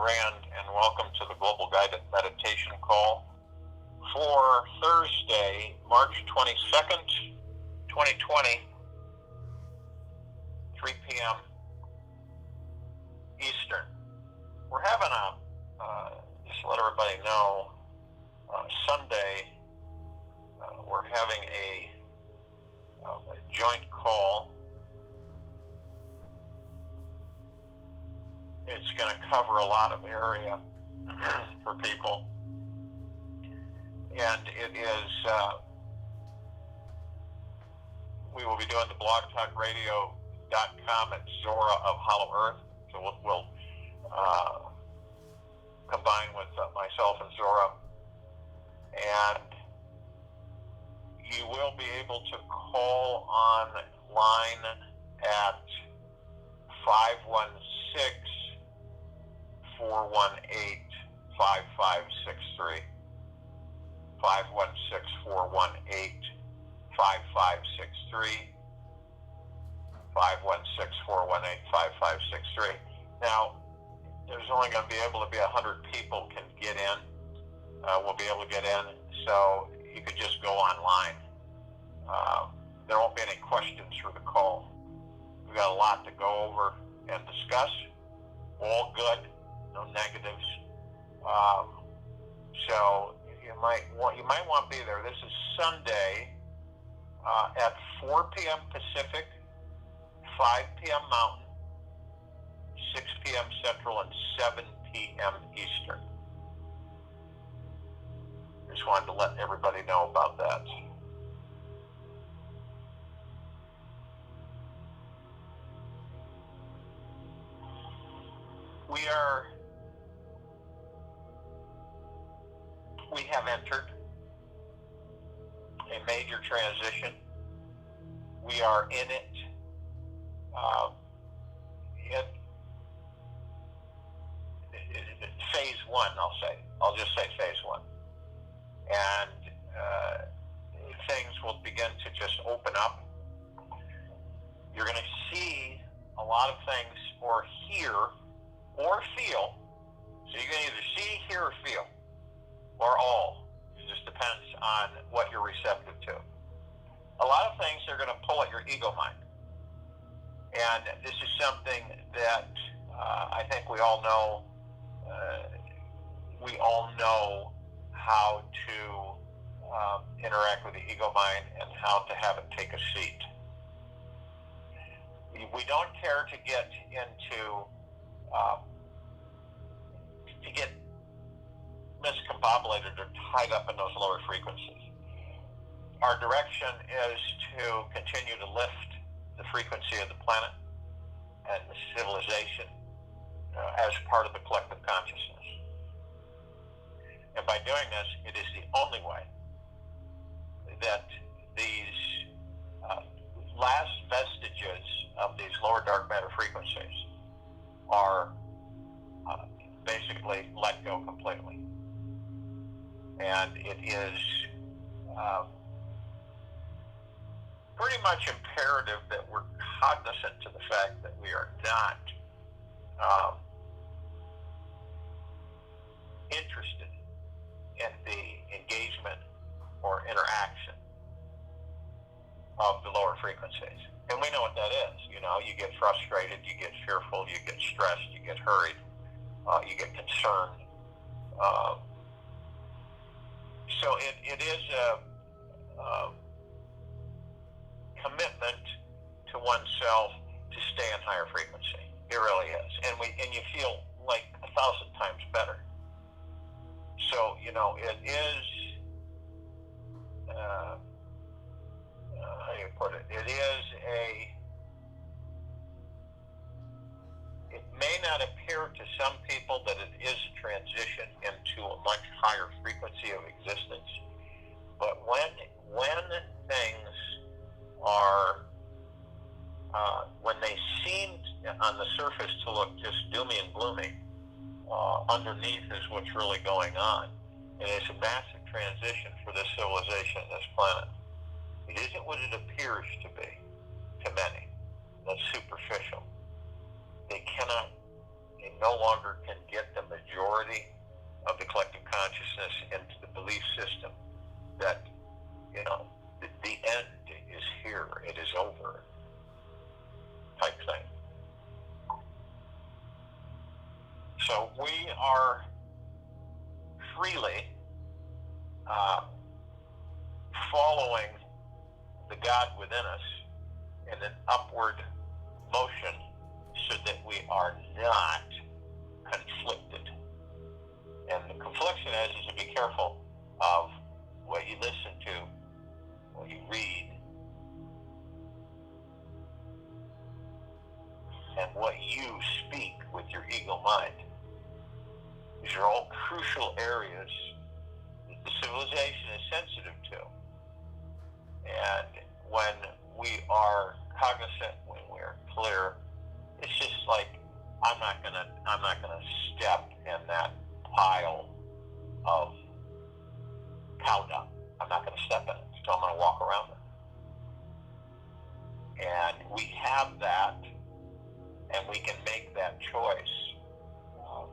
Rand, and welcome to the Global Guided Meditation Call for Thursday, March 22nd, 2020, 3 p.m. Eastern. We're having just to let everybody know, Sunday, we're having a joint call. It's going to cover a lot of area for people, and it is, we will be doing the blogtalkradio.com at Zora of Hollow Earth, so we'll combine with myself and Zora, and you will be able to call online at 516-418-5563. 516-418-5563. 516-418-5563. Now, there's only going to be able to be 100 people can get in. Will be able to get in, so you could just go online. There won't be any questions for the call. We've got a lot to go over and discuss. All good, no negatives. So you might want to be there. This is Sunday at 4 p.m. Pacific, 5 p.m. Mountain, 6 p.m. Central, and 7 p.m. Eastern. Just wanted to let everybody know about that. We have entered a major transition. We are in it. Phase one, I'll just say phase one. And things will begin to just open up. You're going to see a lot of things or hear or feel. So you can either see, hear, or feel, or all. It just depends on what you're receptive to. A lot of things are going to pull at your ego mind. And this is something that I think we all know. We all know how to interact with the ego mind and how to have it take a seat. We don't care to get into to get miscombobulated or tied up in those lower frequencies. Our direction is to continue to lift the frequency of the planet and the civilization as part of the collective consciousness. And by doing this, it is the only way that these last vestiges of these lower dark matter frequencies are basically let go completely. And it is pretty much imperative that we're cognizant to the fact that we are not interested in the engagement or interaction of the lower frequencies. And we know what that is. You know, you get frustrated, you get fearful, you get stressed, you get hurried, you get concerned. So it is a commitment to oneself to stay in higher frequency. It really is. And you feel like 1,000 times better. So, you know, it is, how do you put it? It may not appear to some people that it is a transition into a much higher frequency of existence, but when things are, when they seem on the surface to look just doomy and gloomy, underneath is what's really going on. And it's a massive transition for this civilization and this planet. It isn't what it appears to be to many. That's superficial. They no longer can get the majority majority of the collective consciousness into the belief system that, the end is here, it is over, type thing. So we are freely following the God within us in an upward motion so that we are not conflicted. And the confliction is to be careful of what you listen to, what you read, and what you speak with your ego mind. These are all crucial areas that the civilization is sensitive to. And when we are cognizant, when we're clear, it's just like I'm not gonna step in that pile of cow dung. I'm not gonna step in it, so I'm gonna walk around it. And we have that, and we can make that choice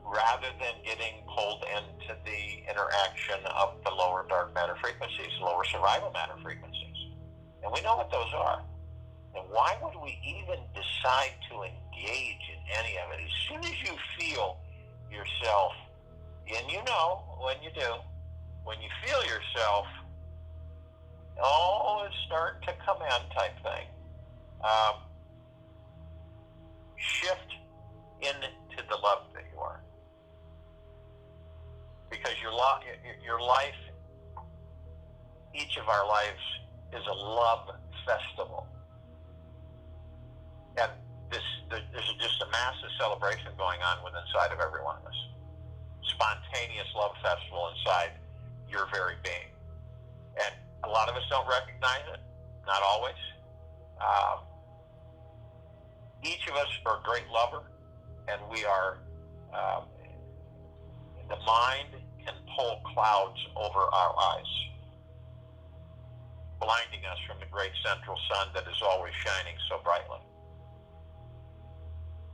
rather than getting pulled into the interaction of the lower dark matter frequencies, lower survival matter frequencies. And we know what those are. And why would we even decide to engage in any of it? As soon as you feel yourself, and you know when you do, when you feel yourself, all is starting to come in type thing. Shift into the love that you are. Because your life, each of our lives is a love festival. And there's just a massive celebration going on within inside of every one of us. Spontaneous love festival inside your very being. And a lot of us don't recognize it, not always. Each of us are a great lover, and we are, the mind can pull clouds over our eyes, blinding us from the great central sun that is always shining so brightly.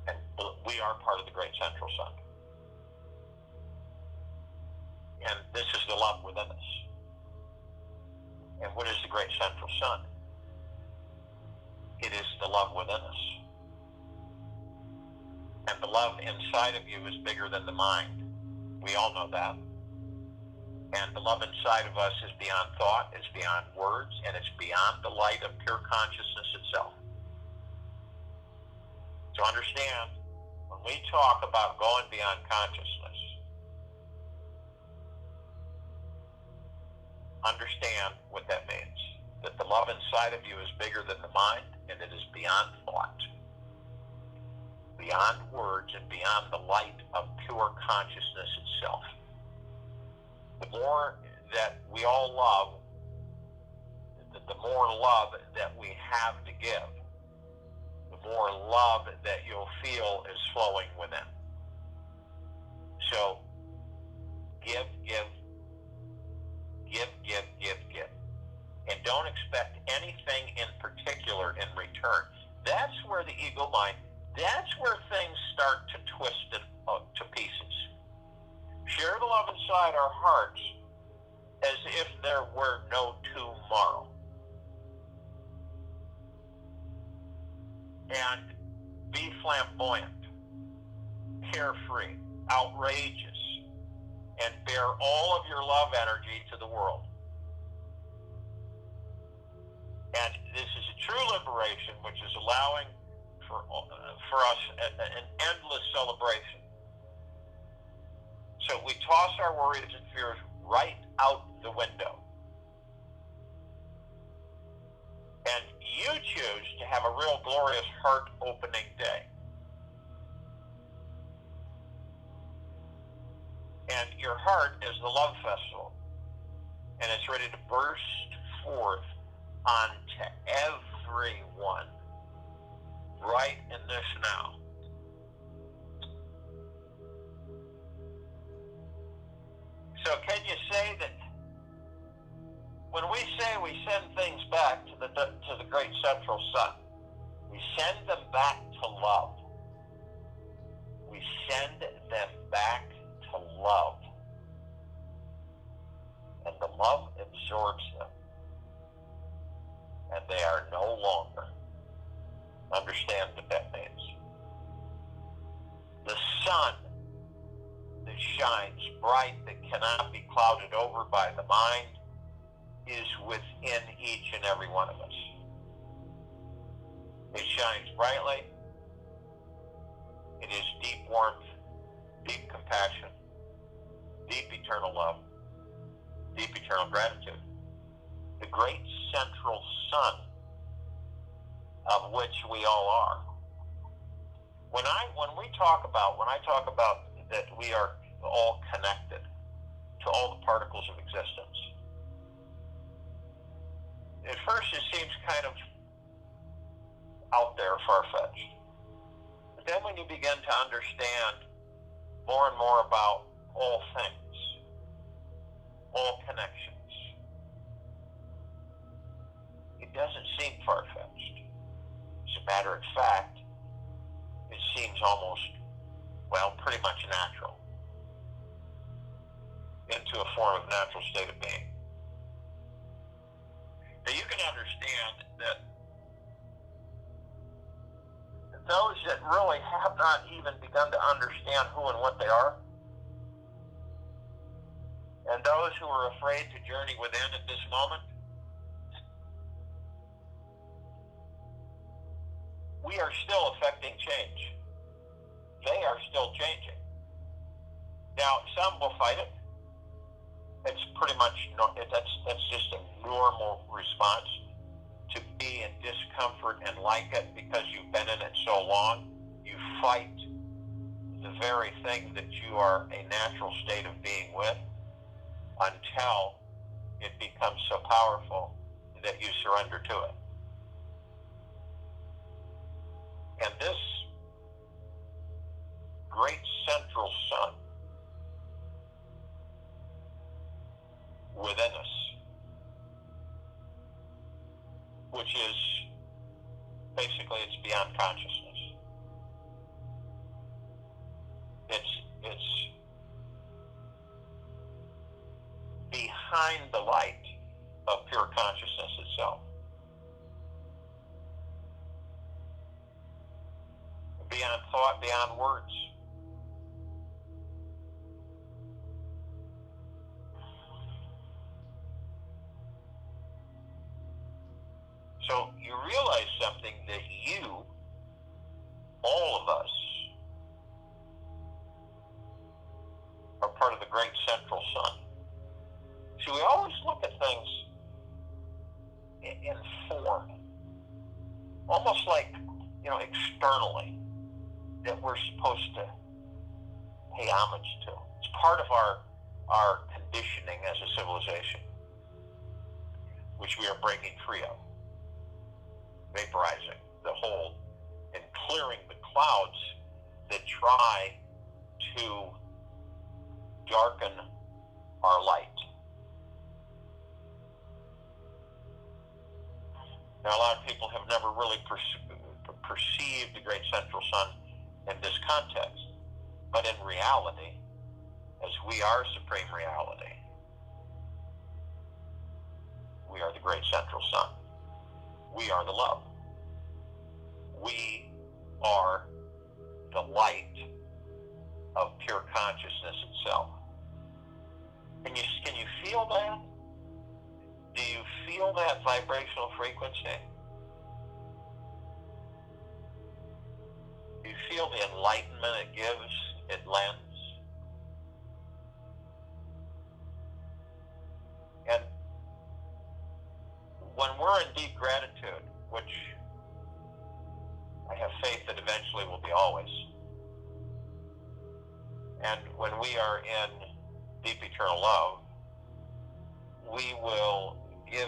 And we are part of the great central sun. And this is the love within us. And what is the great central sun? It is the love within us. And the love inside of you is bigger than the mind. We all know that. And the love inside of us is beyond thought, it's beyond words, and it's beyond the light of pure consciousness itself. So understand, when we talk about going beyond consciousness, understand what that means. That the love inside of you is bigger than the mind, and it is beyond thought, beyond words, and beyond the light of pure consciousness itself. The more that we all love, the more love that we have to give, the more love that you'll feel is flowing within. So, give. And don't expect anything in particular in return. That's where the ego mind, that's where things start to twist to pieces. Share the love inside our hearts as if there were no tomorrow. And be flamboyant, carefree, outrageous, and bear all of your love energy to the world. And this is a true liberation, which is allowing for us an endless celebration. So we toss our worries and fears right out the window. And you choose to have a real glorious heart-opening day. And your heart is the love festival. And it's ready to burst forth onto everyone right in this now. So can you say that when we say we send things back to the great central sun, we send them back to love. We send them back to to love. And the love absorbs them. And they are no longer. Understand what that means. The sun that shines bright, that cannot be clouded over by the mind, is within each and every one of us. It shines brightly. It is deep warmth, deep compassion, deep eternal love, deep eternal gratitude. The great central sun of which we all are. When I talk about that we are all connected to all the particles of existence, at first it seems kind of out there, far-fetched. But then when you begin to understand more and more about all things, all connections, it doesn't seem far-fetched. As a matter of fact, it seems almost, pretty much natural, into a form of natural state of being. Now you can understand that those that really have not even begun to understand who and what they are, and those who are afraid to journey within at this moment, we are still affecting change. They are still changing. Now, some will fight it. It's pretty much, that's just a normal response to be in discomfort and like it because you've been in it so long. You fight the very thing that you are a natural state of being with until it becomes so powerful that you surrender to it. And this great central sun within us, which is basically, it's beyond consciousness. It's behind the light of pure consciousness itself. Beyond thought, beyond words. So you realize something, that you, all of us, are part of the great central sun. So we always look at things in form, almost like, externally, that we're supposed to pay homage to. It's part of our conditioning as a civilization, which we are breaking free of, vaporizing the hold and clearing the clouds that try to darken our light. Now, a lot of people have never really perceived the great central sun in this context, but in reality, as we are supreme reality, we are the great central sun. We are the love. We are the light of pure consciousness itself. Can you feel that? Do you feel that vibrational frequency? Do you feel the enlightenment it gives, it lends? And when we're in deep gratitude, which I have faith that eventually will be always, and when we are in deep eternal love, we will give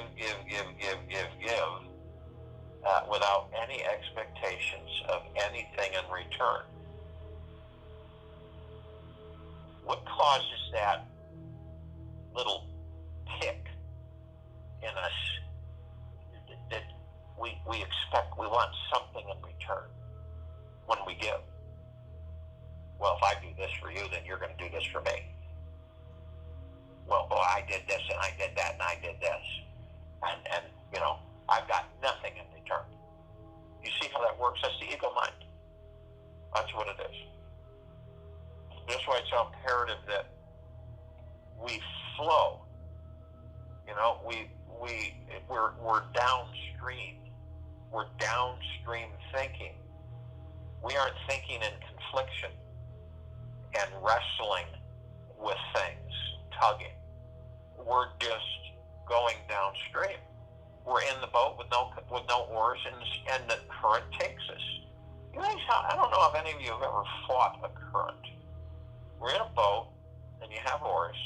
without any expectations of anything in return. What causes that little tick in us that we expect, we want something in return when we give? Well, if I do this for you, then you're going to do this for me. Well, boy, I did this and I did that and I did this. And you know, I've got nothing in return. You see how that works? That's the ego mind. That's what it is. That's why it's so imperative that we flow. You know, we're downstream. We're downstream thinking. We aren't thinking in confliction and wrestling with things, tugging. We're just going downstream. We're in the boat with no oars, and the current takes us. You guys, I don't know if any of you have ever fought a current. We're in a boat, and you have oars,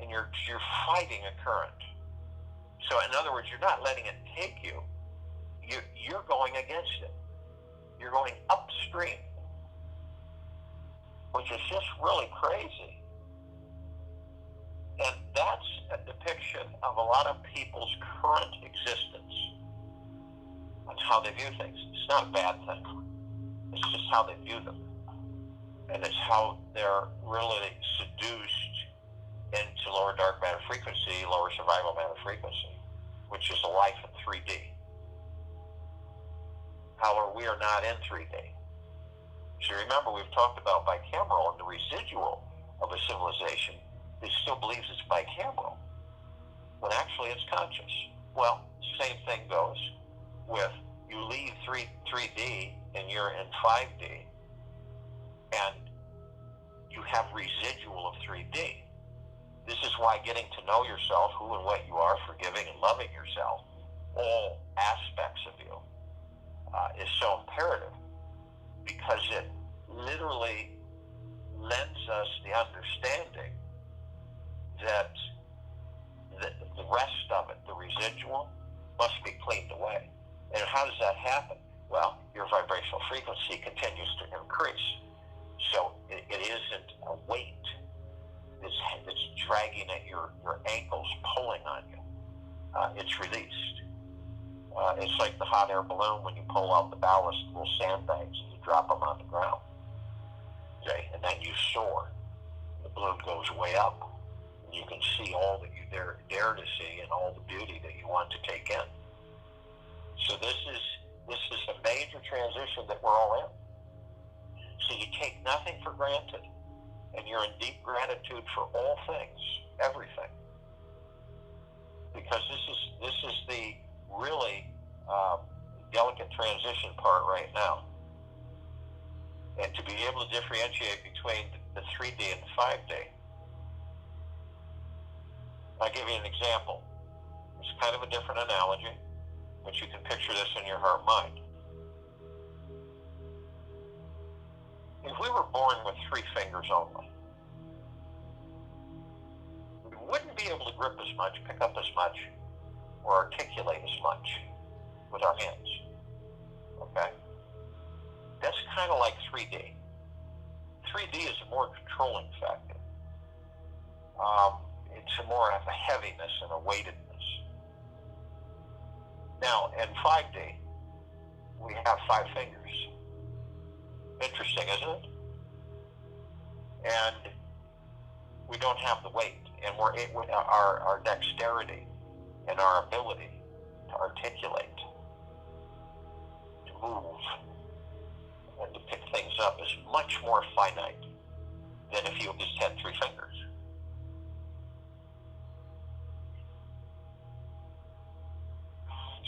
and you're fighting a current. So, in other words, you're not letting it take you. You're going against it. You're going upstream, which is just really crazy. And that's a depiction of a lot of people's current existence and how they view things. It's not a bad thing. It's just how they view them. And it's how they're really seduced into lower dark matter frequency, lower survival matter frequency, which is a life in 3D. However, we are not in 3D. So remember, we've talked about bicameral, and the residual of a civilization it still believes it's bicameral, when actually it's conscious. Well, same thing goes with you leave 3D and you're in 5D, and you have residual of 3D. This is why getting to know yourself, who and what you are, forgiving and loving yourself, all aspects of you, is so imperative, because it literally lends us the understanding that the rest of it, the residual, must be cleaned away. And how does that happen? Well, your vibrational frequency continues to increase. So it isn't a weight that's dragging at your ankles, pulling on you. It's released. It's like the hot air balloon when you pull out the ballast, little sandbags, and you drop them on the ground. Okay? And then you soar. The balloon goes way up. You can see all that you dare to see, and all the beauty that you want to take in. So this is a major transition that we're all in. So you take nothing for granted, and you're in deep gratitude for all things, everything, because this is the really delicate transition part right now. And to be able to differentiate between the 3D and the 5D. I'll give you an example. It's kind of a different analogy, but you can picture this in your heart mind. If we were born with 3 fingers only, we wouldn't be able to grip as much, pick up as much, or articulate as much with our hands. Okay? That's kind of like 3D. 3D is a more controlling factor. It's more of a heaviness and a weightedness. Now, in 5D, we have 5 fingers. Interesting, isn't it? And we don't have the weight, and our dexterity and our ability to articulate, to move, and to pick things up is much more finite than if you just had 3 fingers.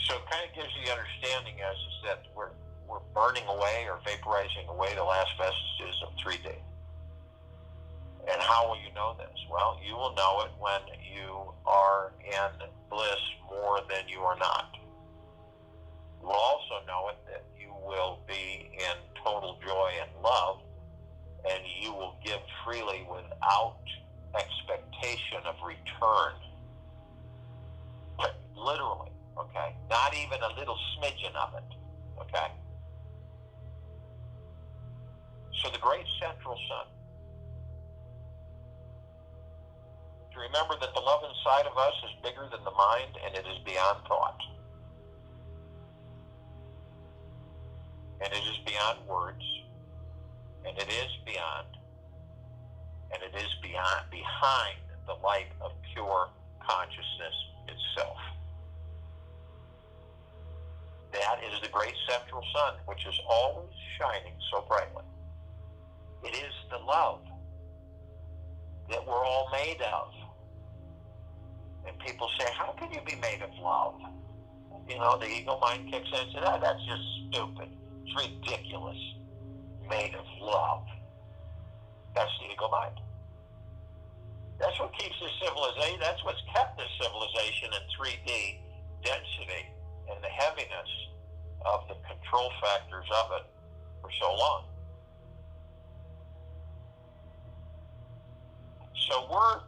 So it kind of gives you the understanding is that we're burning away or vaporizing away the last vestiges of 3D. And how will you know this? Well, you will know it when you are in bliss more than you are not. You will also know it that you will be in total joy and love, and you will give freely without expectation of return. Literally, okay? Not even a little smidgen of it, okay? So the great central sun. To remember that the love inside of us is bigger than the mind, and it is beyond thought. And it is beyond words. and it is beyond, and it is behind the light of pure consciousness itself. That is the great central sun, which is always shining so brightly. It is the love that we're all made of. And people say, how can you be made of love? You know, the ego mind kicks in and says, that's just stupid. It's ridiculous. Made of love. That's the ego mind. That's what keeps this civilization, that's what's kept this civilization in 3D density and the heaviness of the control factors of it for so long. So we're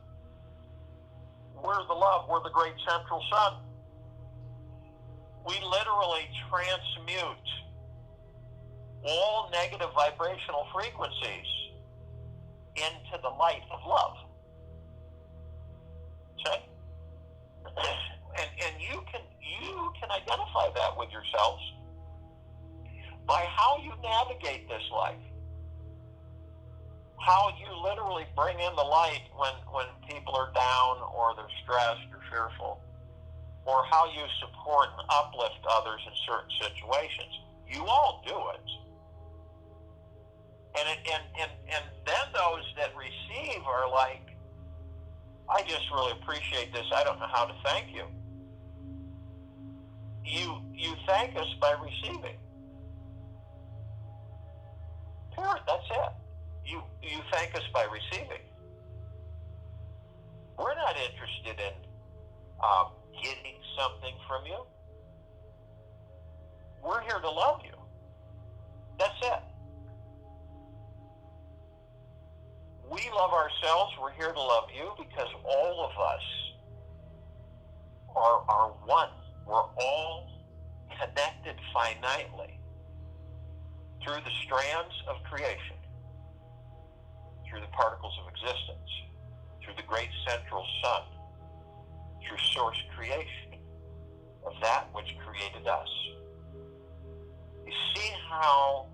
the love, we're the great central sun. We literally transmute all negative vibrational frequencies into the light of love. Okay? And you can identify that with yourselves by how you navigate this life. How you literally bring in the light when people are down or they're stressed or fearful, or how you support and uplift others in certain situations. You all do it. And then those that receive are like, I just really appreciate this. I don't know how to thank you. You thank us by receiving. Period. That's it. You thank us by receiving. We're not interested in getting something from you. We're here to love you. That's it. We love ourselves. We're here to love you because all of us are one. We're all connected finitely through the strands of creation, through the particles of existence, through the great central sun, through source creation of that which created us. You see how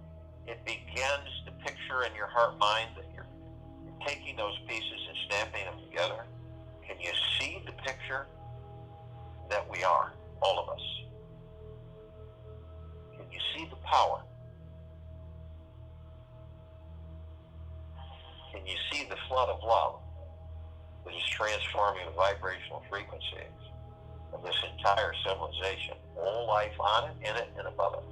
it begins to picture in your heart mind that you're taking those pieces and snapping them together? Can you see the picture that we are, all of us? Can you see the power? Can you see the flood of love that is transforming the vibrational frequencies of this entire civilization, all life on it, in it, and above it?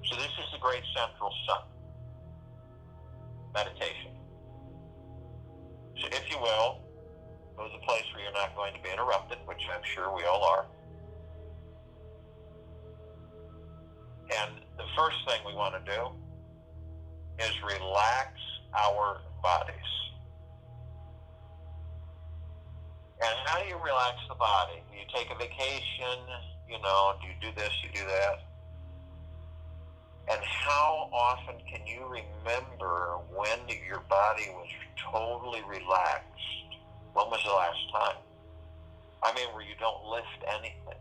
So this is the great central sun. Meditation. So if you will, go to the place where you're not going to be interrupted, which I'm sure we all are. And the first thing we want to do is relax our bodies. And how do you relax the body? Do you take a vacation? Do you do this, you do that? And how often can you remember when your body was totally relaxed? When was the last time? I mean, where you don't lift anything,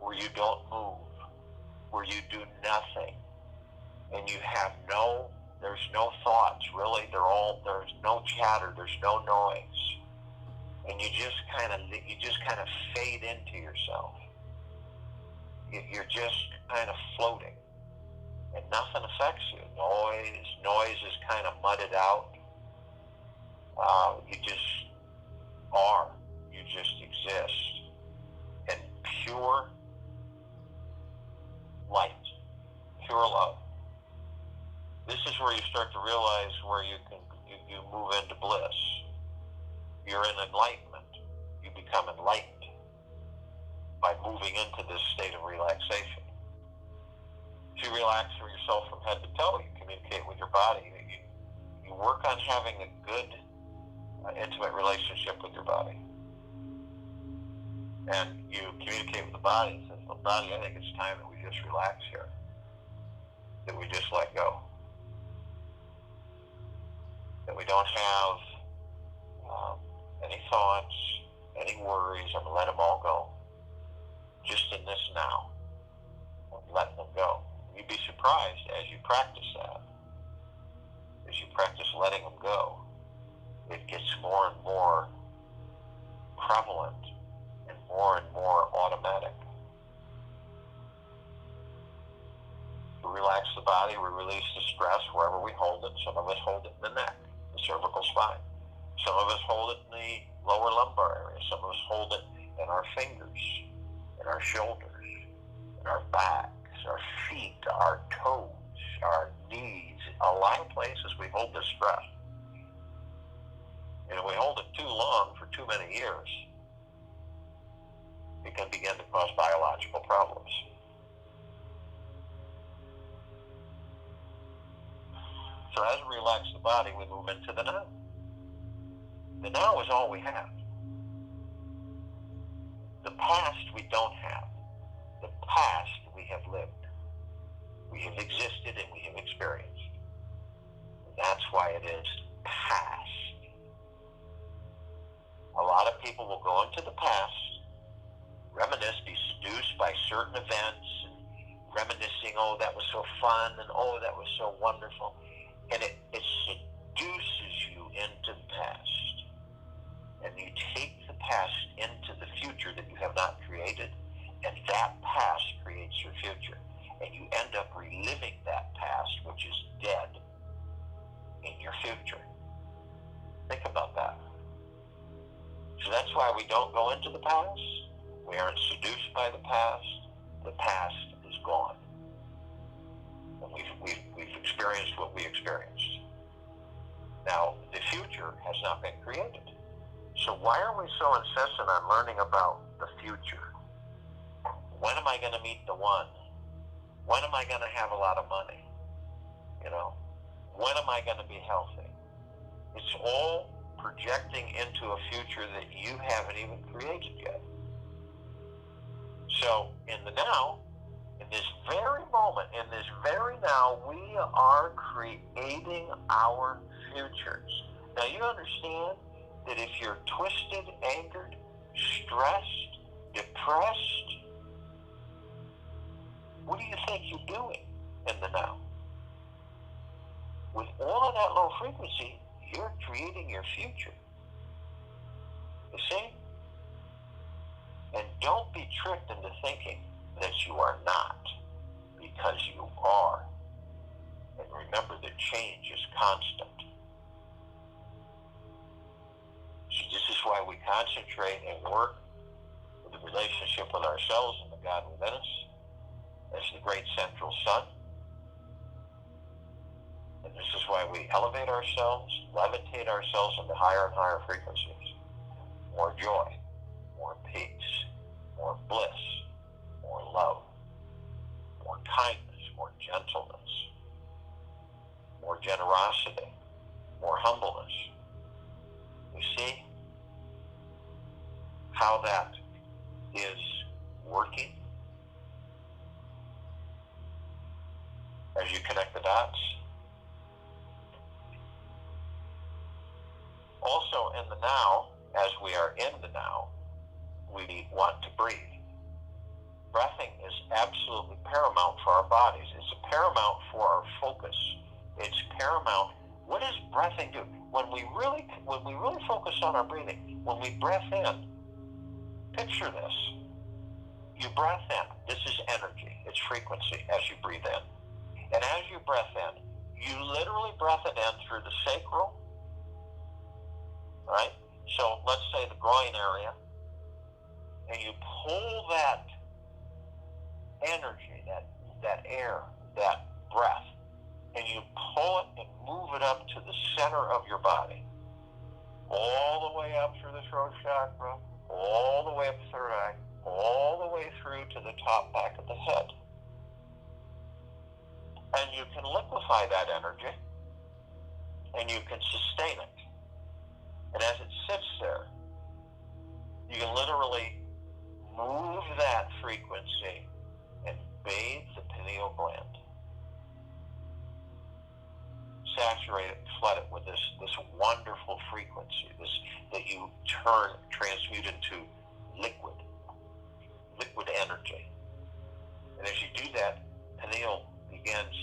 where you don't move, where you do nothing, and you have there's no thoughts, really. There's no chatter, there's no noise. And you just kind of fade into yourself. You're just kind of floating. And nothing affects you. Noise is kind of mudded out. You just are. You just exist in pure light, pure love. This is where you start to realize where you move into bliss. You're in enlightenment. You become enlightened by moving into this state of relaxation. You relax yourself from head to toe. You communicate with your body. You work on having a good, intimate relationship with your body. And you communicate with the body and says, well, body, I think it's time that we just relax here. That we just let go. That we don't have any thoughts, any worries. I'm going to let them all go. Just in this now. I'm letting them go. You'd be surprised surprised as you practice that, as you practice letting them go, it gets more and more prevalent and more automatic. We relax the body, we release the stress wherever we hold it. Some of us hold it in the neck, the cervical spine. Some of us hold it in the lower lumbar area. Some of us hold it in our fingers, in our shoulders, in our backs, our feet, our toes, our knees. A lot of places we hold this stress. And if we hold it too long for too many years, it can begin to cause biological problems. So as we relax the body, we move into the now. The now is all we have. The past we don't have. The past we have lived. We have existed and we have experienced. And that's why it is past. A lot of people will go into the past, reminisce, be seduced by certain events, and reminiscing, oh, that was so fun, and oh, that was so wonderful. And it seduces you into the past. And you take the past into the future that you have not created, and that past creates your future. And you end up reliving that past, which is dead, in your future. Think about that. So that's why we don't go into the past. We aren't seduced by the past. The past is gone. And we've experienced what we experienced. Now, the future has not been created. So why are we so insistent on learning about the future? When am I going to meet the one? When am I going to have a lot of money? You know? When am I going to be healthy? It's all projecting into a future that you haven't even created yet. So in the now, in this very moment, in this very now, we are creating our futures. Now you understand that if you're twisted, angered, stressed, depressed, what do you think you're doing in the now? With all of that low frequency, you're creating your future. You see? And don't be tricked into thinking that you are not, because you are. And remember that change is constant. So this is why we concentrate and work with the relationship with ourselves and the God within us as the great central sun. And this is why we elevate ourselves, levitate ourselves into higher and higher frequencies. More joy, more peace, more bliss, more love, more kindness, more gentleness, more generosity, more humbleness. You see how that is working as you connect the dots? Also in the now, as we are in the now, we want to breathe. Breathing is absolutely paramount for our bodies. It's paramount for our focus. It's paramount. What does breathing do? When we really focus on our breathing, when we breath in, picture this. You breath in. This is energy. It's frequency as you breathe in. And as you breath in, you literally breath it in through the sacral, right? So let's say the groin area, and you pull that energy, that air, that breath, and you pull it and move it up to the center of your body, all the way up through the throat chakra, all the way up the third eye, all the way through to the top back of the head. And you can liquefy that energy, and you can sustain it. And as it sits there, you can literally move that frequency and bathe the pineal gland. Saturate it, flood it with this wonderful frequency, that you transmute into liquid energy. And as you do that, pineal begins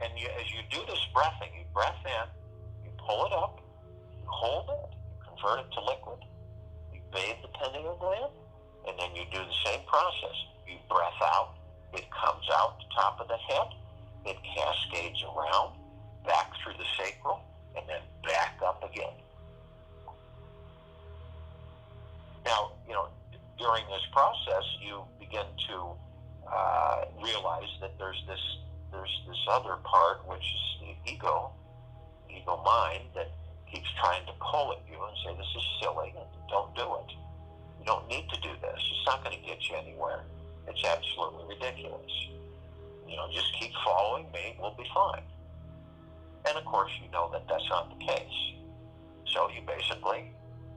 And as you do this breathing, you breath in, you pull it up, you hold it, you convert it to liquid, you bathe the pineal gland, and then you do the same process. You breath out, it comes out the top of the head, it cascades around, back through the sacral, and then back up again. Now, during this process, you begin to realize that there's this other part, which is the ego mind, that keeps trying to pull at you and say, this is silly, don't do it. You don't need to do this. It's not going to get you anywhere. It's absolutely ridiculous. Just keep following me, we'll be fine. And of course, you know that that's not the case. So you basically,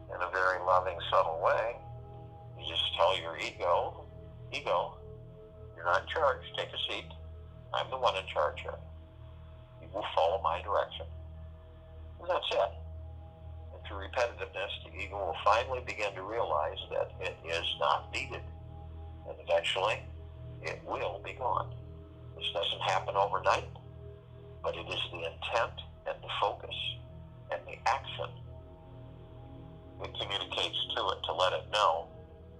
in a very loving, subtle way, you just tell your ego, you're not in charge, take a seat. I'm the one in charge here. You will follow my direction. And that's it. And through repetitiveness, the ego will finally begin to realize that it is not needed. And eventually, it will be gone. This doesn't happen overnight, but it is the intent and the focus and the action that communicates to it to let it know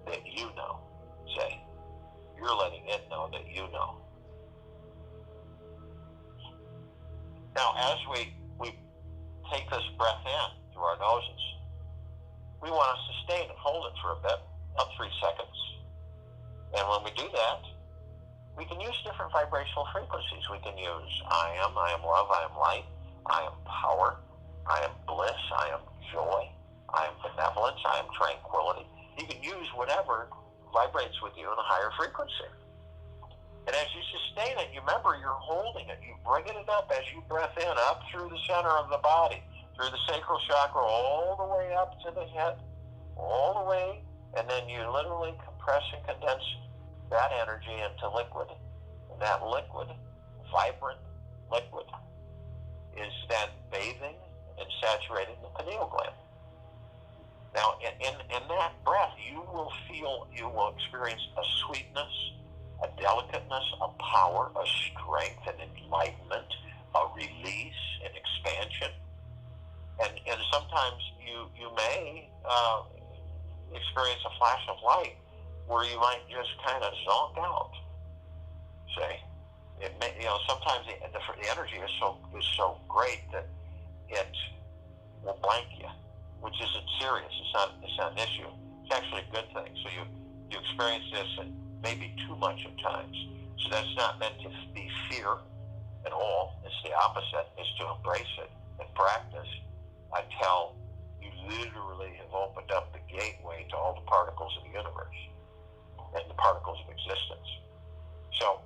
that you know. Say, you're letting it know that you know. Now, as we take this breath in through our noses, we want to sustain and hold it for a bit, about 3 seconds. And when we do that, we can use different vibrational frequencies. We can use I am love, I am light, I am power, I am bliss, I am joy, I am benevolence, I am tranquility. You can use whatever vibrates with you in a higher frequency. And as you sustain it, you remember you're holding it. You're bringing it up as you breath in, up through the center of the body, through the sacral chakra, all the way up to the head, all the way, and then you literally compress and condense that energy into liquid. And that liquid, vibrant liquid, is then bathing and saturating the pineal gland. Now, in that breath, you will experience a sweetness, a delicateness, a power, a strength, an enlightenment, a release, an expansion. And sometimes you may experience a flash of light where you might just kind of zonk out. Say, it may, sometimes the energy is so great that it will blank you, which isn't serious. It's not an issue. It's actually a good thing. So you experience this and maybe too much at times. So that's not meant to be fear at all. It's the opposite. It's to embrace it and practice until you literally have opened up the gateway to all the particles of the universe and the particles of existence. So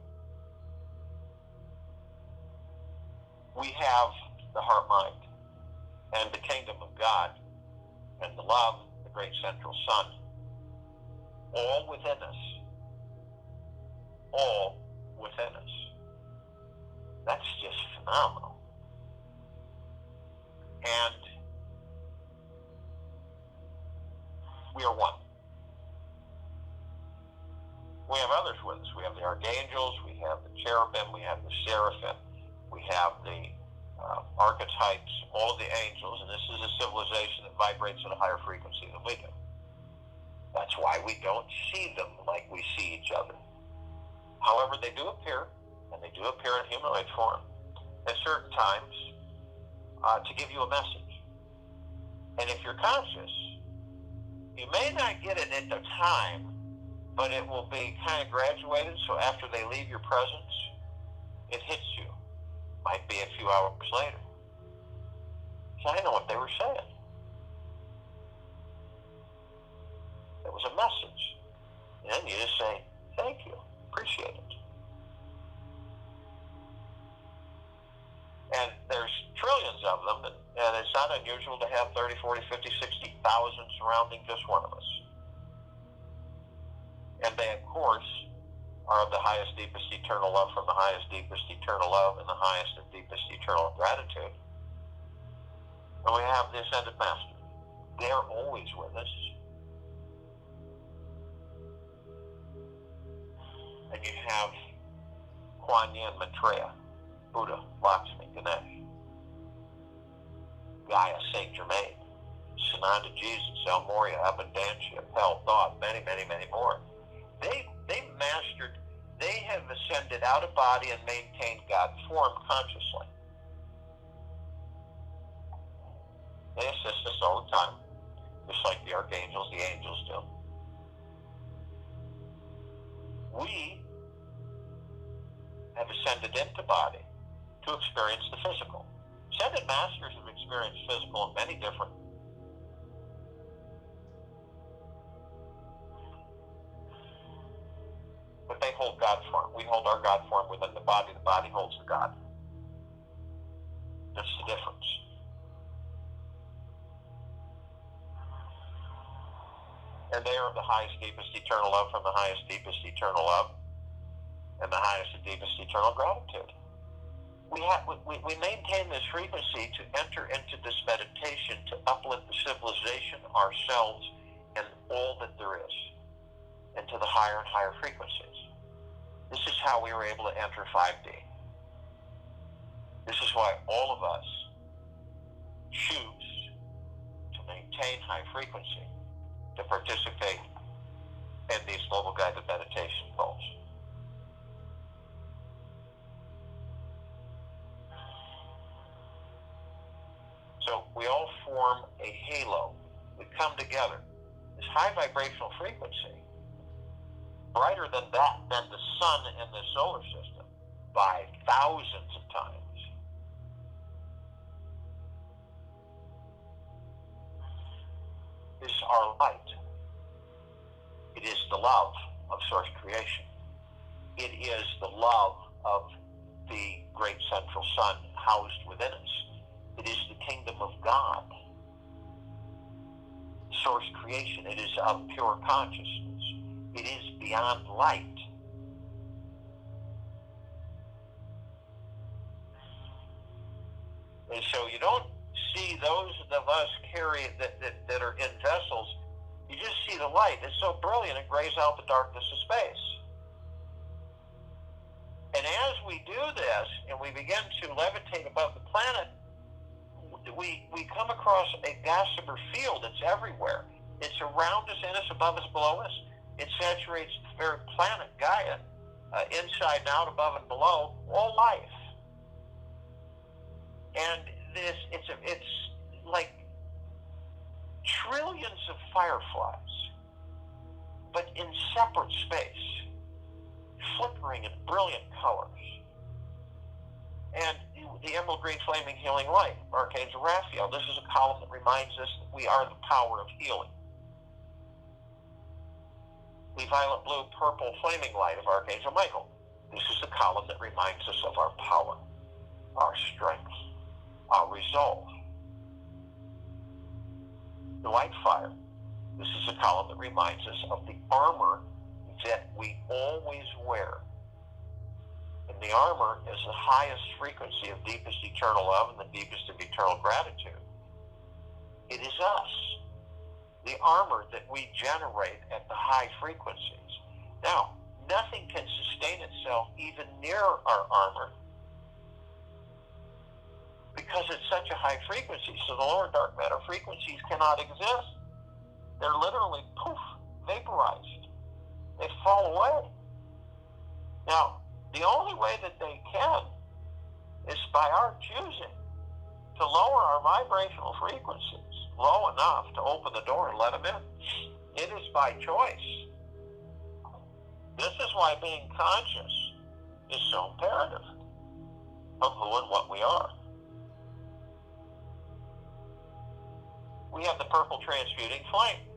we have the heart mind and the kingdom of God and the love, the great central sun, all within us. All within us. That's just phenomenal. And we are one. We have others with us. We have the archangels, we have the cherubim, we have the seraphim, we have the archetypes, all of the angels, and this is a civilization that vibrates at a higher frequency than we do. That's why we don't see them like we see each other. However, they do appear, and they do appear in humanoid form at certain times to give you a message. And if you're conscious, you may not get it at the time, but it will be kind of graduated, so after they leave your presence, it hits you. Might be a few hours later. So I know what they were saying. It was a message. And then you just say, thank you, appreciate it. And there's trillions of them, and it's not unusual to have 30, 40, 50, 60,000 surrounding just one of us. And they, of course, are of the highest, deepest, eternal love from the highest, deepest, eternal love and the highest and deepest, eternal gratitude. And we have the Ascended Master. They're always with us. And you have Kuan Yin Maitreya. Buddha, Lakshmi, Ganesh, Gaia, Saint Germain, Sananda, Jesus, El Moria, Abundancia, Pel, Thoth, many, many, many more. They mastered, they have ascended out of body and maintained God form consciously. They assist us all the time, just like the archangels, the angels do. We have ascended into body to experience the physical. Ascended masters have experienced physical in many different. But they hold God form. We hold our God form within the body holds the God. That's the difference. And they are of the highest, deepest, eternal love from the highest, deepest, eternal love and the highest and deepest, eternal gratitude. We maintain this frequency to enter into this meditation to uplift the civilization, ourselves, and all that there is into the higher and higher frequencies. This is how we were able to enter 5D. This is why all of us choose to maintain high frequency, to participate in these global guided meditation calls. So we all form a halo. We come together. This high vibrational frequency, brighter than the sun in the solar system by thousands of times. Is our light. It is the love of source creation. It is the love of the great central sun housed within us. It is the kingdom of God. Source creation. It is of pure consciousness. It is beyond light. And so you don't see those of us that are in vessels. You just see the light. It's so brilliant it grays out the darkness of space. And as we do this and we begin to levitate above the planet, we come across a gossamer field that's everywhere. It's around us, in us, above us, below us. It saturates the very planet, Gaia, inside and out, above and below, all life. And it's like trillions of fireflies, but in separate space, flickering in brilliant colors. And the emerald green flaming healing light of Archangel Raphael. This is a column that reminds us that we are the power of healing. The violet blue purple flaming light of Archangel Michael. This is the column that reminds us of our power, our strength, our resolve. The white fire. This is a column that reminds us of the armor that we always wear. And the armor is the highest frequency of deepest eternal love and the deepest of eternal gratitude. It is us, the armor that we generate at the high frequencies. Now, nothing can sustain itself even near our armor because it's such a high frequency. So the lower dark matter frequencies cannot exist. They're literally, poof, vaporized. They fall away. Now, the only way that they can is by our choosing to lower our vibrational frequencies low enough to open the door and let them in. It is by choice. This is why being conscious is so imperative of who and what we are. We have the purple transmuting flame.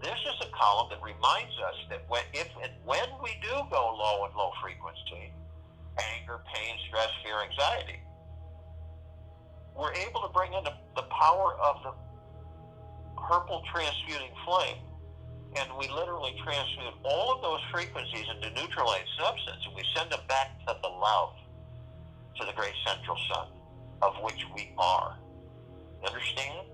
This is a column that reminds us that when we do go low and low frequency, anger, pain, stress, fear, anxiety, we're able to bring in the power of the purple transmuting flame, and we literally transmute all of those frequencies into neutralized substance, and we send them back to the love, to the great central sun, of which we are. You understand?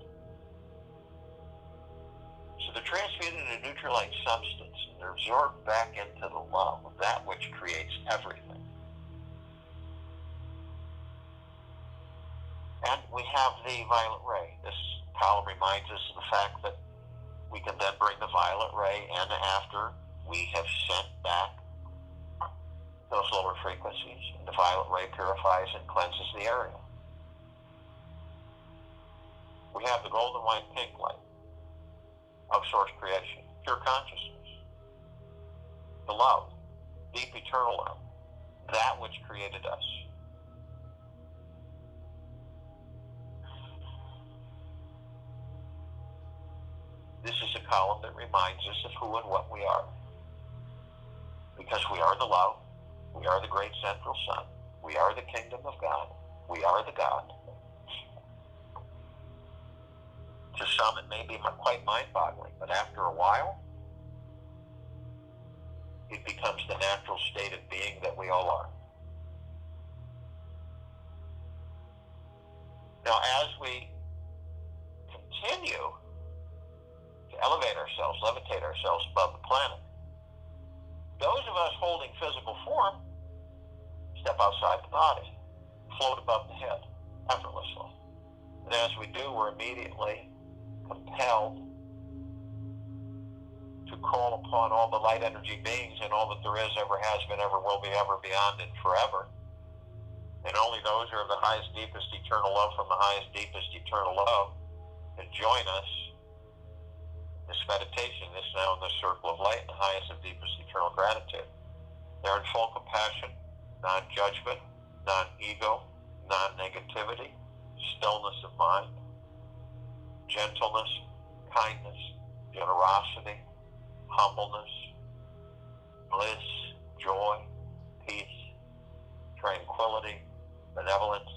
So they're transmuted into neutralized substance, and they're absorbed back into the love of that which creates everything. And we have the violet ray. This column reminds us of the fact that we can then bring the violet ray in after we have sent back those lower frequencies. And the violet ray purifies and cleanses the area. We have the golden white pink light of source creation, pure consciousness, the love, deep eternal love, that which created us. This is a column that reminds us of who and what we are. Because we are the love, we are the great central sun, we are the kingdom of God, we are the God. To some, it may be quite mind-boggling, but after a while, it becomes the natural state of being that we all are. Now, as we continue to elevate ourselves, levitate ourselves above the planet, those of us holding physical form step outside the body, float above the head, effortlessly. And as we do, we're immediately compelled to call upon all the light energy beings and all that there is, ever has been, ever will be, ever beyond, and forever. And only those who are the highest, deepest, eternal love from the highest, deepest, eternal love can join us in this meditation, this now in this circle of light, in the highest and deepest eternal gratitude. They're in full compassion, non-judgment, non-ego, non-negativity, stillness of mind, gentleness, kindness, generosity, humbleness, bliss, joy, peace, tranquility, benevolence,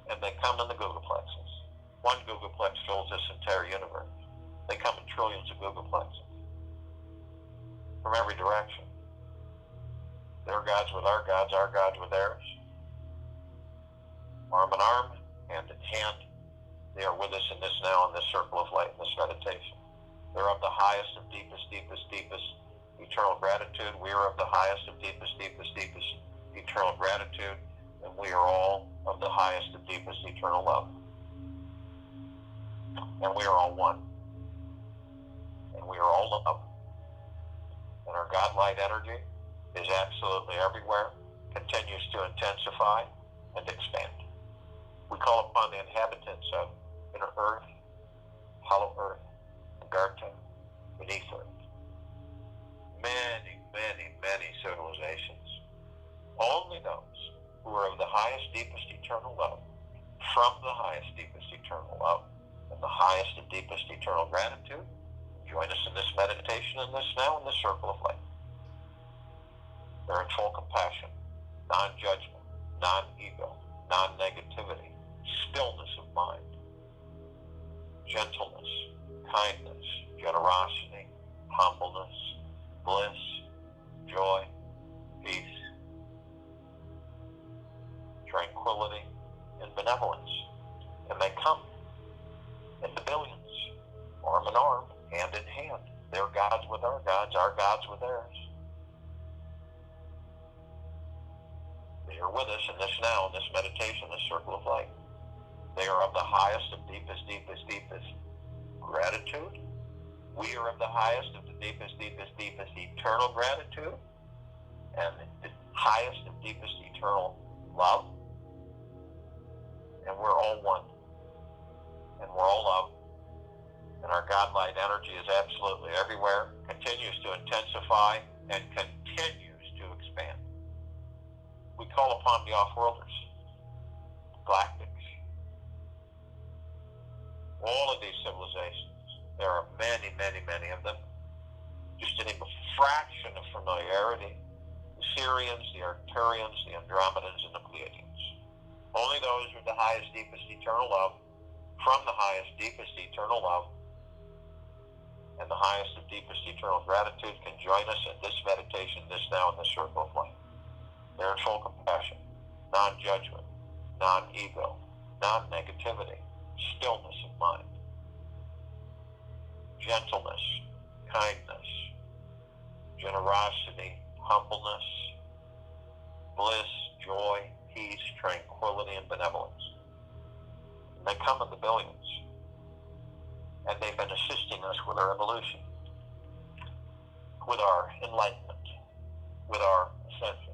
and they come in the googleplexes. One googleplex fills this entire universe. They come in trillions of googleplexes from every direction. Their gods with our gods with theirs. Arm in arm, hand in hand, they are with us in this now, in this circle of light, in this meditation. They're of the highest and deepest, deepest, deepest eternal gratitude. We are of the highest and deepest, deepest, deepest eternal gratitude. And we are all of the highest and deepest eternal love. And we are all one. And we are all love. And our God light energy is absolutely everywhere, continues to intensify and expand. We call upon the inhabitants of inner earth, hollow earth, Agartha, beneath earth. Many, many, many civilizations. Only those who are of the highest, deepest, eternal love, from the highest, deepest, eternal love, and the highest and deepest eternal gratitude, join us in this meditation, in this now, in this circle of light. They're in full compassion, non-judgment, non-ego, non-negativity, stillness of mind, gentleness, kindness, generosity, humbleness, bliss, joy, peace, tranquility, and benevolence. And they come in the billions, arm in arm, hand in hand. Their gods with our gods with theirs. They are with us in this now, in this meditation, this circle of light. They are of the highest and deepest, deepest, deepest gratitude. We are of the highest of the deepest, deepest, deepest eternal gratitude and the highest and deepest eternal love. And we're all one. And we're all love. And our God light energy is absolutely everywhere, continues to intensify, and continues to expand. We call upon the off-worlders, galactics, all of these civilizations. There are many, many, many of them. Just to name a fraction of familiarity, the Syrians, the Arcturians, the Andromedans, and the Pleiadians. Only those with the highest, deepest, eternal love, from the highest, deepest, eternal love, and the highest and deepest eternal gratitude can join us in this meditation, this now, in this circle of light. They're in full compassion, non-judgment, non-ego, non-negativity, stillness of mind, gentleness, kindness, generosity, humbleness, bliss, joy, peace, tranquility, and benevolence. They come in the billions. And they've been assisting us with our evolution, with our enlightenment, with our ascension,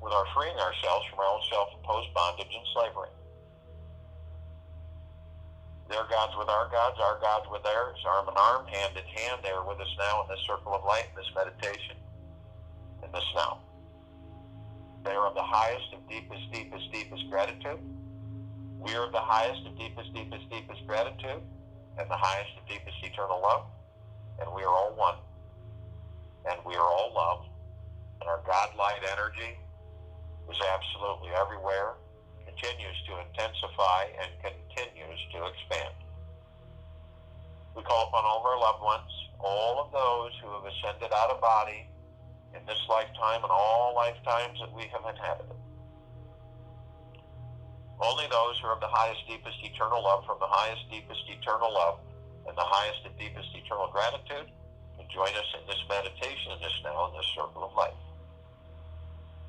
with our freeing ourselves from our own self-imposed bondage and slavery. Their gods with our gods with theirs, arm in arm, hand in hand. They are with us now in this circle of light, in this meditation, in this now. They are of the highest of deepest, deepest, deepest gratitude. We are of the highest of deepest, deepest, deepest gratitude and the highest of deepest eternal love. And we are all one. And we are all love. And our God-light energy is absolutely everywhere, continues to intensify, and continues to expand. We call upon all of our loved ones, all of those who have ascended out of body in this lifetime and all lifetimes that we have inhabited. Only those who are of the highest, deepest, eternal love from the highest, deepest, eternal love and the highest and deepest, eternal gratitude can join us in this meditation, in this now, in this circle of life.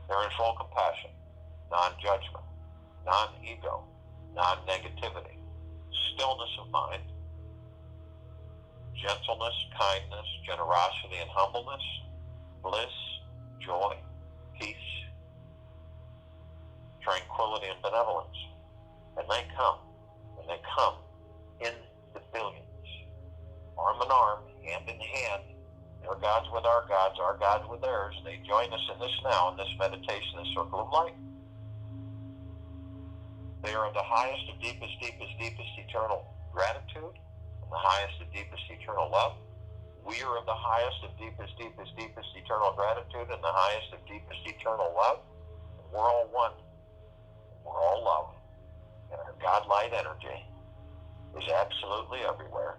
They're in full compassion, non-judgment, non-ego, non-negativity, stillness of mind, gentleness, kindness, generosity, and humbleness, bliss, joy, peace, tranquility, and benevolence. And they come in the billions, arm in arm, hand in hand. Their gods with our gods with theirs. They join us in this now, in this meditation, this circle of light. They are of the highest of deepest, deepest, deepest eternal gratitude and the highest of deepest eternal love. We are of the highest of deepest, deepest, deepest eternal gratitude and the highest of deepest eternal love. And we're all one. We're all love. And our God-light energy is absolutely everywhere,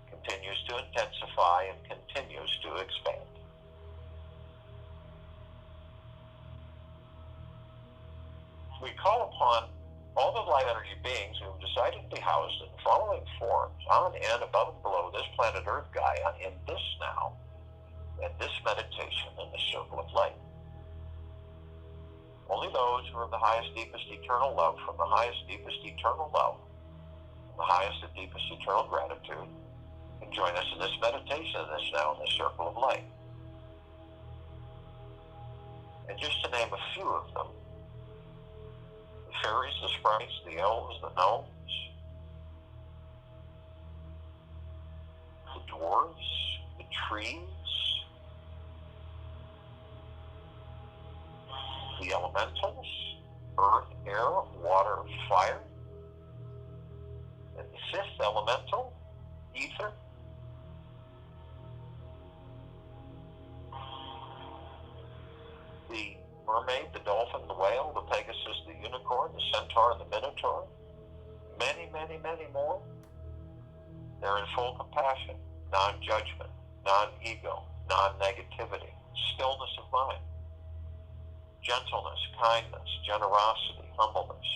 continues to intensify, and continues to expand. We call upon all the light energy beings who have decided to be housed in the following forms, on and above and below this planet Earth Gaia, in this now, and this meditation in the circle of light. Only those who are of the highest, deepest, eternal love from the highest, deepest, eternal love, and the highest and deepest, eternal gratitude can join us in this meditation, in this now, in this circle of light. And just to name a few of them, the fairies, the sprites, the elves, the gnomes, the dwarves, the trees, the elementals, earth, air, water, fire, and the fifth elemental, ether, the mermaid, the dolphin, the whale, the pegasus, the unicorn, the centaur, and the minotaur, many, many, many more. They're in full compassion, non-judgment, non-ego, non-negativity, stillness of mind, gentleness, kindness, generosity, humbleness,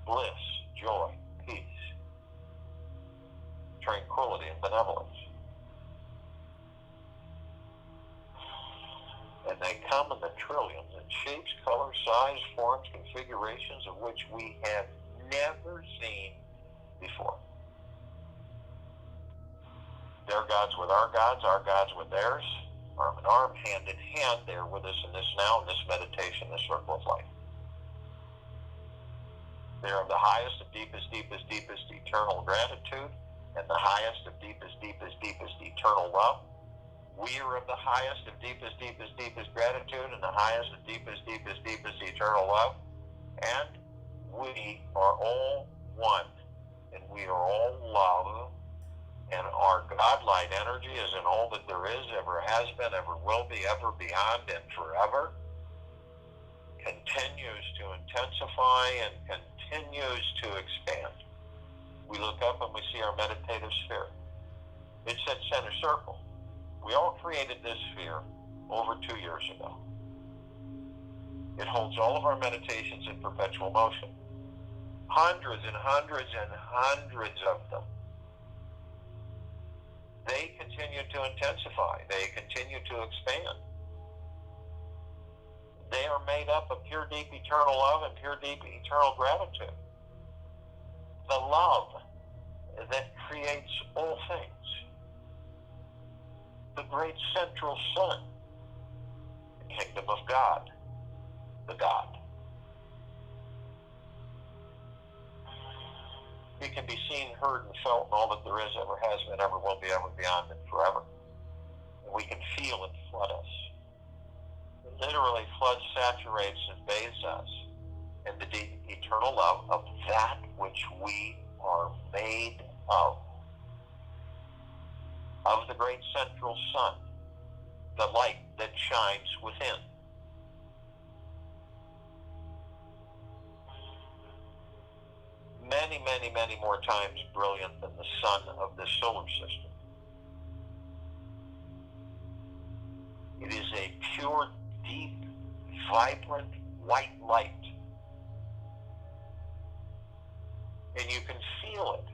bliss, joy, peace, tranquility, and benevolence. And they come in the trillions in shapes, colors, size, forms, configurations of which we have never seen before. Their gods with our gods with theirs, arm in arm, hand in hand. They are with us in this now, in this meditation, this circle of light. They are of the highest of deepest, deepest, deepest eternal gratitude and the highest of deepest, deepest, deepest eternal love. We are of the highest of deepest, deepest, deepest gratitude and the highest of deepest, deepest, deepest eternal love. And we are all one. And we are all love. And our God-light energy is in all that there is, ever has been, ever will be, ever beyond, and forever. Continues to intensify and continues to expand. We look up and we see our meditative sphere. It's at center circle. We all created this sphere over 2 years ago. It holds all of our meditations in perpetual motion. Hundreds and hundreds and hundreds of them. They continue to intensify. They continue to expand. They are are made up of pure, deep, eternal love and pure, deep, eternal gratitude. The love that creates all things. The great central sun, the kingdom of God, the God. It can be seen, heard, and felt in all that there is, ever has been, ever will be, ever beyond, and forever. And we can feel it flood us. It literally floods, saturates, and bathes us in the deep, eternal love of that which we are made of the great central sun, the light that shines within. Many, many, many more times brilliant than the sun of this solar system. It is a pure, deep, vibrant, white light. And you can feel it.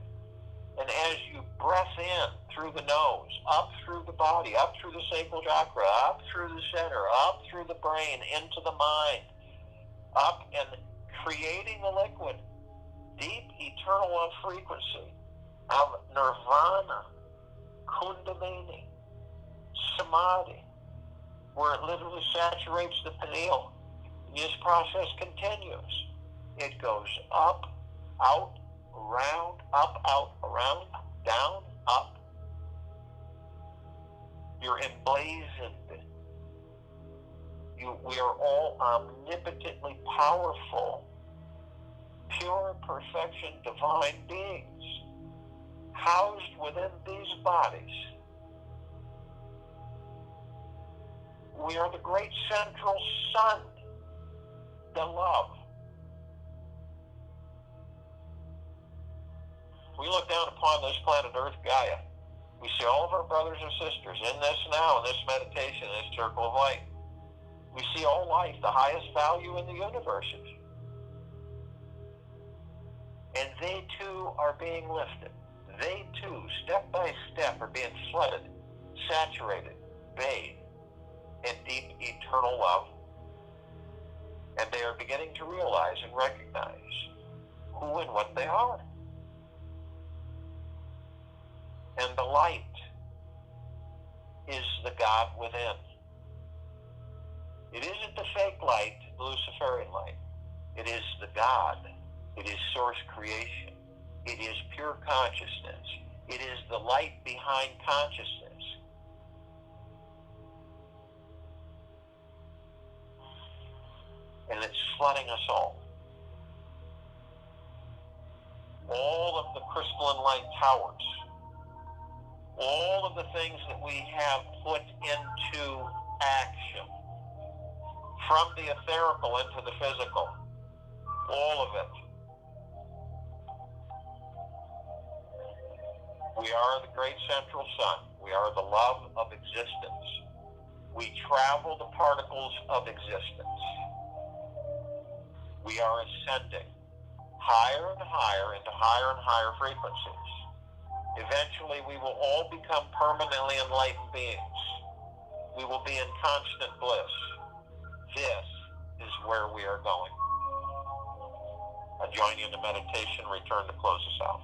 And as you breath in through the nose, up through the body, up through the sacral chakra, up through the center, up through the brain, into the mind, up and creating the liquid, deep eternal love frequency of nirvana, kundalini, samadhi, where it literally saturates the pineal. This process continues. It goes up, out, around, up, out, around, down, up. You're emblazoned. We are all omnipotently powerful, pure perfection, divine beings, housed within these bodies. We are the great central sun, the love. We look down upon this planet Earth, Gaia. We see all of our brothers and sisters in this now, in this meditation, in this circle of light. We see all life, the highest value in the universe. And they too are being lifted. They too, step by step, are being flooded, saturated, bathed in deep eternal love. And they are beginning to realize and recognize who and what they are. And the light is the God within. It isn't the fake light, the Luciferian light. It is the God. It is source creation. It is pure consciousness. It is the light behind consciousness. And it's flooding us all. All of the crystalline light towers, all of the things that we have put into action, from the etherical into the physical, all of it. We are the great central sun. We are the love of existence. We travel the particles of existence. We are ascending higher and higher into higher and higher frequencies. Eventually, we will all become permanently enlightened beings. We will be in constant bliss. This is where we are going. I join you in the meditation. Return to close us out.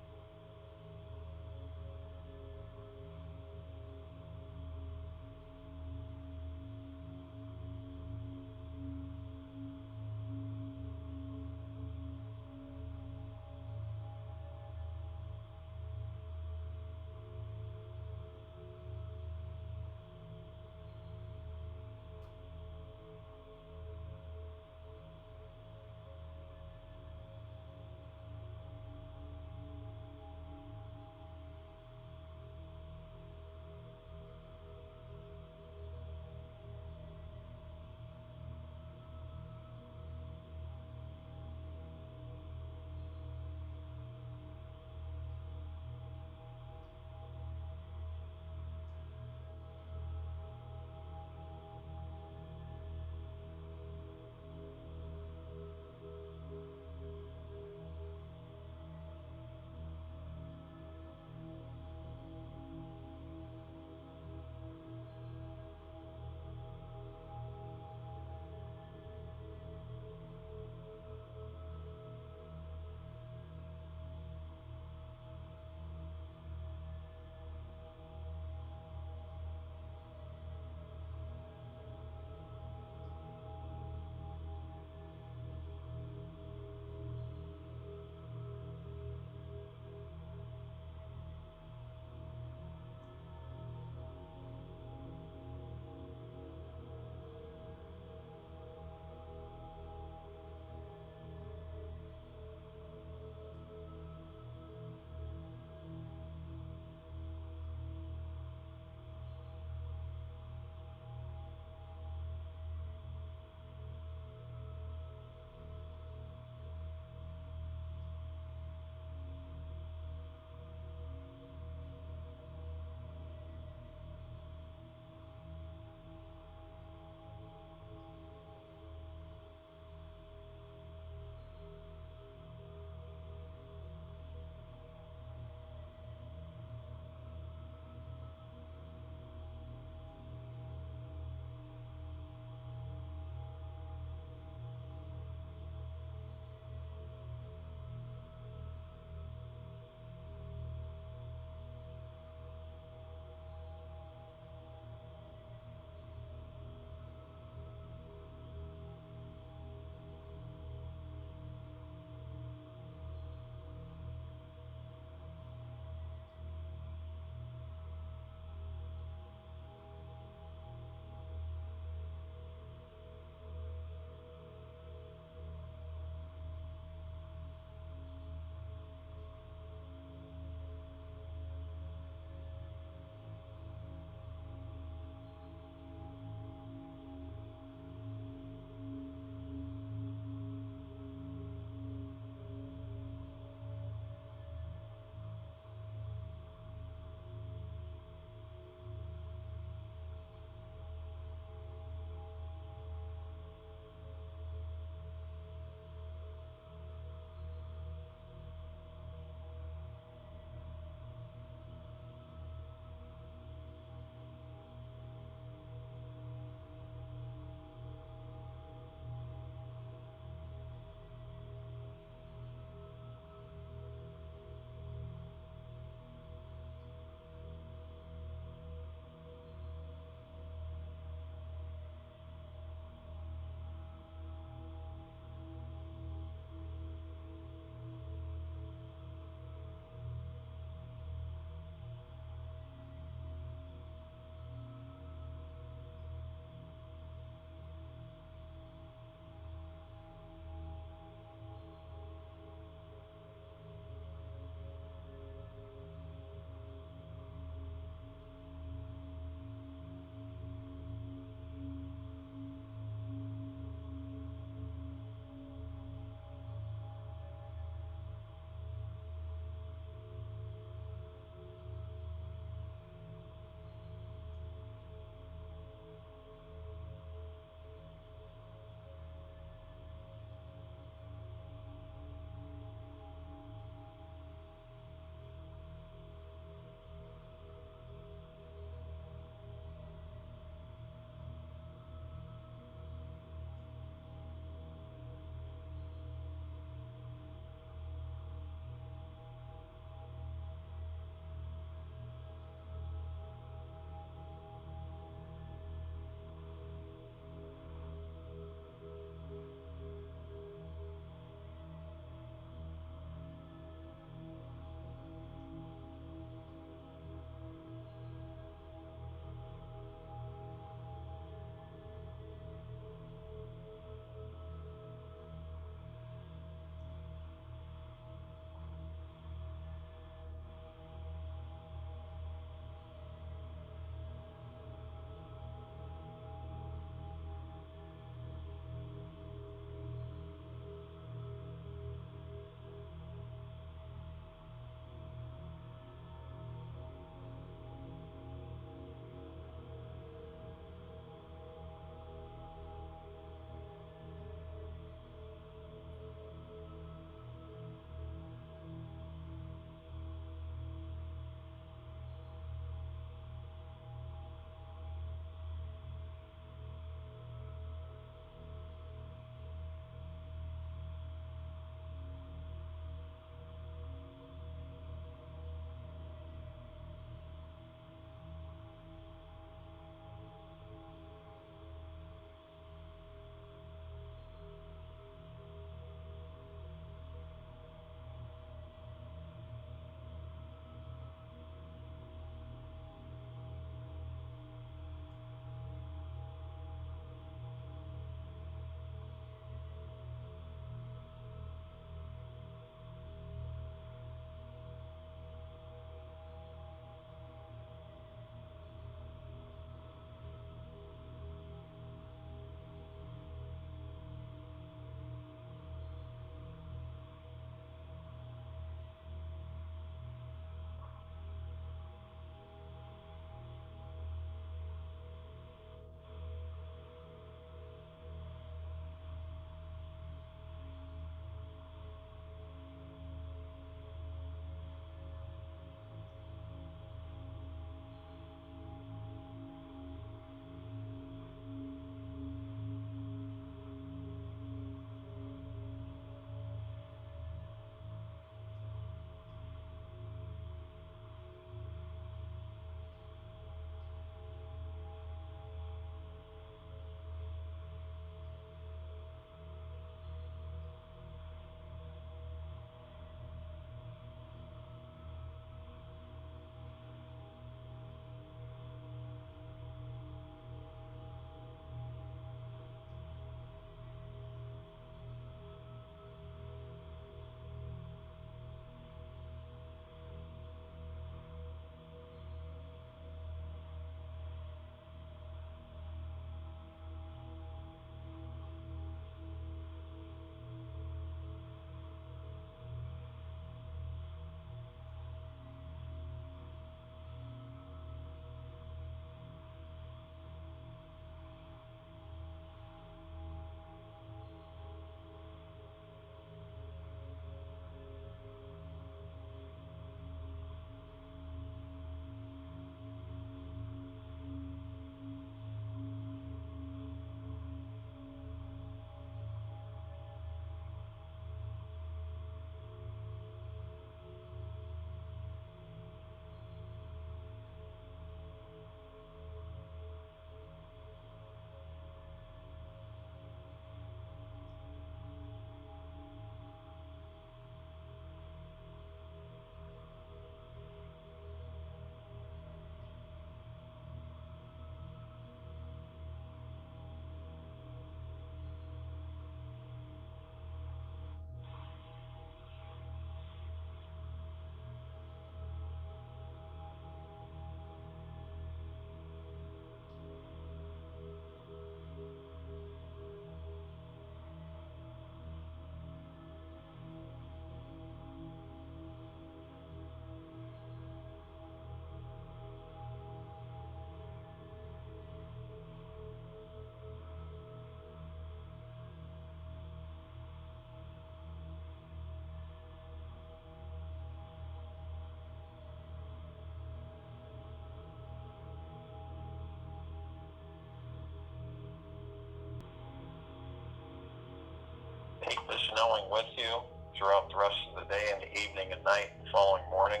take this knowing with you throughout the rest of the day and the evening and night and following morning.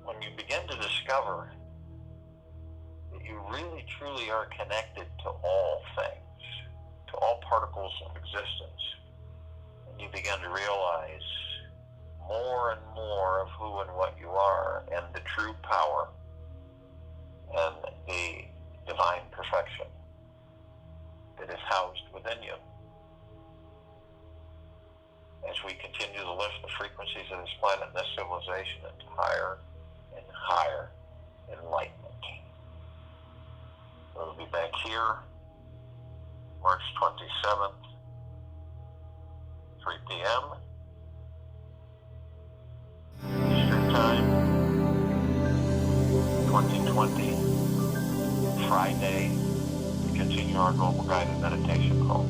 When you begin to discover that you really truly are connected to all things, to all particles of existence, and you begin to realize more and more of who and what you are and the true power and the divine perfection that is housed within you. As we continue to lift the frequencies of this planet and this civilization into higher and higher enlightenment. We'll be back here March 27th, 3 p.m. Eastern Time, 2020, Friday, to continue our global guided meditation call.